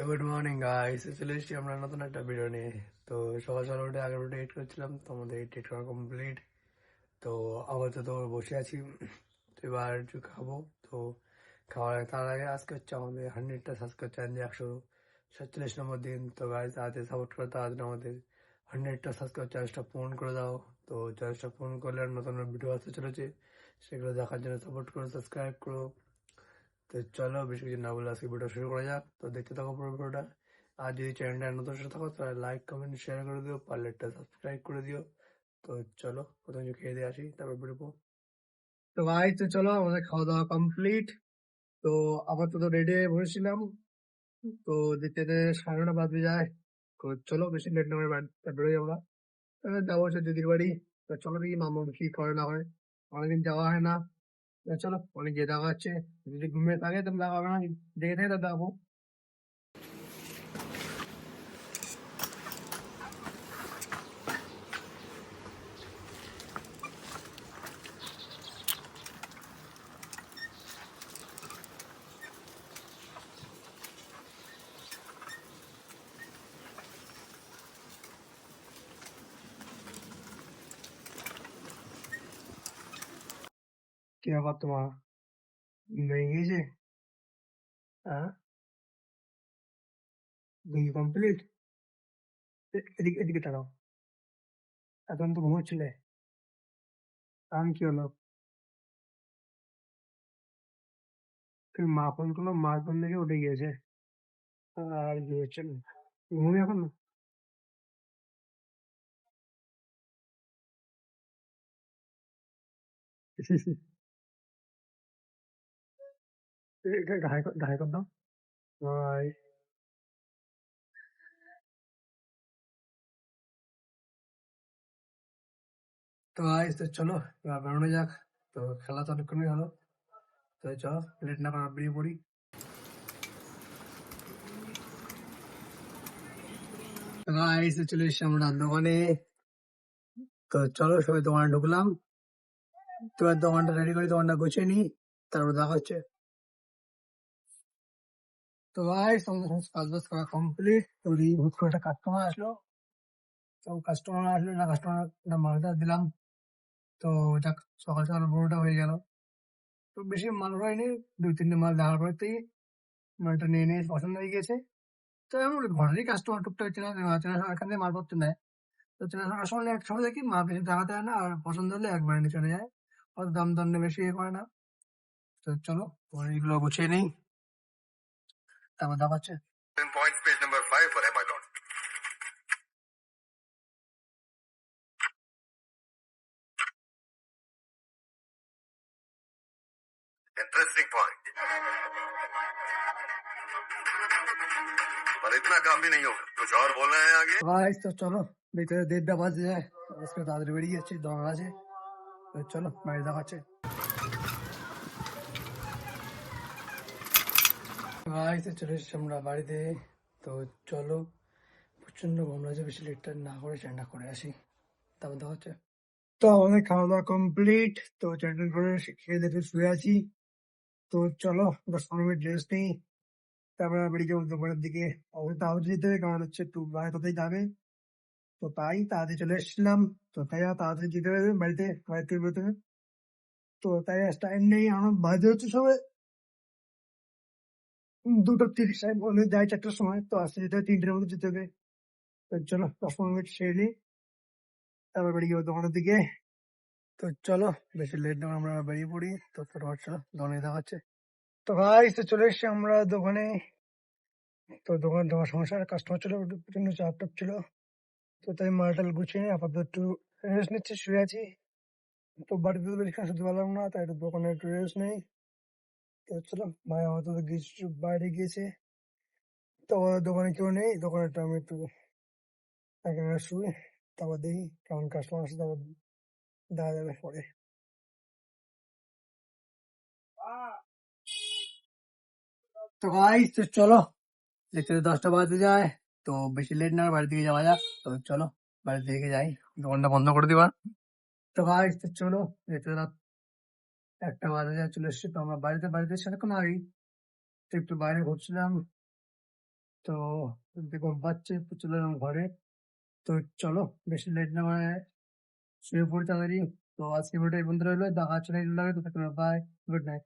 Good morning guys, চলে এসেছি আমরা নতুন একটা ভিডিও নিয়ে। তো সকাল সকাল উঠে আগের ভিডিও এডিট করছিলাম, তো আমাদের এডিট করা কমপ্লিট। তো আপাতত বসে আছি, তো এবার একটু খাবো। তো তার আগে আজকে হচ্ছে আমাদের 100টা সাবস্ক্রাইব চ্যালেঞ্জ, 147 নম্বর দিন। তো গাইস তাড়াতাড়ি সাপোর্ট করে, তাড়াতাড়ি আমাদের 100টা সাবস্ক্রাইব চ্যালেঞ্জটা পূরণ করে দাও। তো চ্যালেঞ্জটা পূরণ করলে আর নতুন ভিডিও আসতে চলেছে, সেগুলো দেখার জন্য সাপোর্ট করো, সাবস্ক্রাইব করো। তো চলো বেশি কিছু না বলে আজকে ভিডিও শুরু করা যাক। তো দেখতে থাকো পুরো ভিডিওটা। আর যদি চ্যানেলটা নতুন সাথে থাকো তাহলে লাইক কমেন্ট শেয়ার করে দিও, পারলে একটা সাবস্ক্রাইব করে দিও। তো চলো প্রথমে কিছু খেয়ে দিয়ে আসি, তারপর বেরোবো। তো ভাই তো চলো, আমাদের খাওয়া দাওয়া কমপ্লিট। তো আপাতত রেডি হয়ে বসেছিলাম। তো দেখতে দেখতে 9:30 বাজে যায়। তো চলো বেশি লেট না করে বেরোই আমরা। এবার যাবো হচ্ছে দিদির বাড়ি। তো চলো দেখি মামা কি করে না হয়, অনেকদিন যাওয়া হয় না। তো চলো, অনেক গিয়ে দেখা হচ্ছে। যদি ঘুমিয়ে থাকে তো দেখা হবে না, দেখে থাকে তো দেখাবো। কি ব্যাপার তোমার, ঘুমিয়ে গিয়েছে? হ্যাঁ, ঘুম কমপ্লিট। এদিকে এদিকে তাকাও, এখন তো ঘুমোচ্ছিলে, কারণ কি হলো? তুমি মা ফোন করলো, মা ফোন থেকে উঠে গিয়েছে আর কি হচ্ছে না, ঘুমি এখন না। ঢাই কর দাও ভাই। তো ভাই তো চলো এবার বেরোনো যাক। তো খেলা তো অনেকক্ষণই হলো, তো চলো লেট না করে বেরিয়ে পড়ি। তো গাইস চলে এসেছি আমরা দোকানে। তো চলো সবাই দোকানে ঢুকলাম। তো এবার দোকানটা রেডি করি, দোকানটা গুছিয়ে নিই, তারপর দেখা হচ্ছে। তো ভাই আমাদের সমস্ত কাজ বাজ করা কমপ্লিট। তো হুট করে একটা কাস্টমার আসলো। তো কাস্টমার আসলো না, কাস্টমার মালটা দিলাম। তো যাক, সকাল সকাল বড়োটা হয়ে গেল। তো বেশি মাল হয়নি, 2-3টে মাল দেওয়ার পরেতেই মালটা নিয়ে নিয়ে পছন্দ হয়ে গেছে। তো এমন ঘরেরই কাস্টমার, টুকটাক চেনা চেনা এখান থেকে মালপত্র নেয়। তো চেনা কাস্টমার এক সময় দেখি মাল বেশি দেখাতে হয় না, আর পছন্দ হলে একবারে নিয়ে চলে যায়। অত দাম দর নিয়ে বেশি ইয়ে করে না। তো চলো তোমার এইগুলো গুছিয়ে নেই, তারপর দেখাচ্ছে। Points page number 5 for MI dot. Interesting point. पर इतना काफी नहीं होगा, कुछ और बोलना है आगे? गाइस तो चलो, ভিতরে 1:30 বাজে যায়, আজকে তাড়াতাড়ি বেরিয়ে যাচ্ছি, দরকার আছে। তো চলো বাইরে দেখাচ্ছে। গাইস তো চলে এসেছি আমরা বাড়িতে। তো চলো, প্রচন্ড গরম লাগছে, বেশি লেট না করে চানটা করে আসি, তারপর দেখাচ্ছে। তো আমাদের খাওয়া দাওয়া কমপ্লিট। তো চ্যান্ডেল করে খেয়ে দেখে শুয়ে আছি। তো চলো 10-15 মিনিট রেস্ট নিই, তারপরে বেরিয়ে যাবো দোকানের দিকে। অবশ্যই তাড়াতাড়ি যেতে হবে, কারণ হচ্ছে একটু বাইরে কোথায় যাবে। তো তাই তাড়াতাড়ি চলে এসেছিলাম। তো তাই আর তাড়াতাড়ি যেতে হবে বাড়ি থেকে বেরোতে হবে। তো তাই আর টাইম নেই, আমার বাজে হচ্ছে সবাই 2:30 টাইম, বলে যাই 4টার সময়। তো আসতে যেতে হবে 3টের মধ্যে যেতে হবে। তো চলো 10-15 মিনিট সেরে নিই, তারপর বেরিয়ে যাবো দোকানের দিকে। তো চলো বেশি লেট না করে আমরা বেরিয়ে পড়ি। তো ফটোফট চলো, দোকানে দেখাচ্ছে। তো ভাই তো চলে এসেছি আমরা দোকানে। তো দোকান তোমার সমস্যার কাস্টমার ছিল, প্রচন্ড চাপ টাপ ছিল। তো তাই মালটাল গুছিয়ে নিয়ে আপাতত একটু রেস্ট নিচ্ছি, শুয়ে আছি। তো বাড়িতে তো বেশি কাজ করতে পারলাম না, তাই একটু দোকানে একটু রেস্ট নেই। তো চলো, ভাই আমার তো গিয়েছে, বাইরে গিয়েছে। তো আমাদের দোকানে কেউ নেই, দোকানে একটু আমি একটু একেবারে শুই, তারপর দেখি কেমন কাস্টমার আসে, তারপর দেখা যাবে পরে। তো ভাই তো চলো, দেখতে দেখতে 10টা বাজতে যায়। তো বেশি লেট না করে বাড়ি থেকে যাওয়া যাক। তো চলো বাড়ি থেকে যাই, দোকানটা বন্ধ করে দিবা। তো ভাই তো চলো, দেখতে রাত 1টা বাজে যায়, চলে এসেছি। তো আমরা বাড়িতে এসে অনেকক্ষণ আগেই। তো একটু বাইরে ঘুরছিলাম, তো ঘুম পাচ্ছে তো চলে এলাম ঘরে। তো চলো বেশি লেট না করে শুয়ে পড়ি তাড়াতাড়ি। তো আজকে ভিডিওটা এই পর্যন্ত রইলো। দেখা হচ্ছে নেক্সট ব্লগে। তো বাই, গুড নাইট।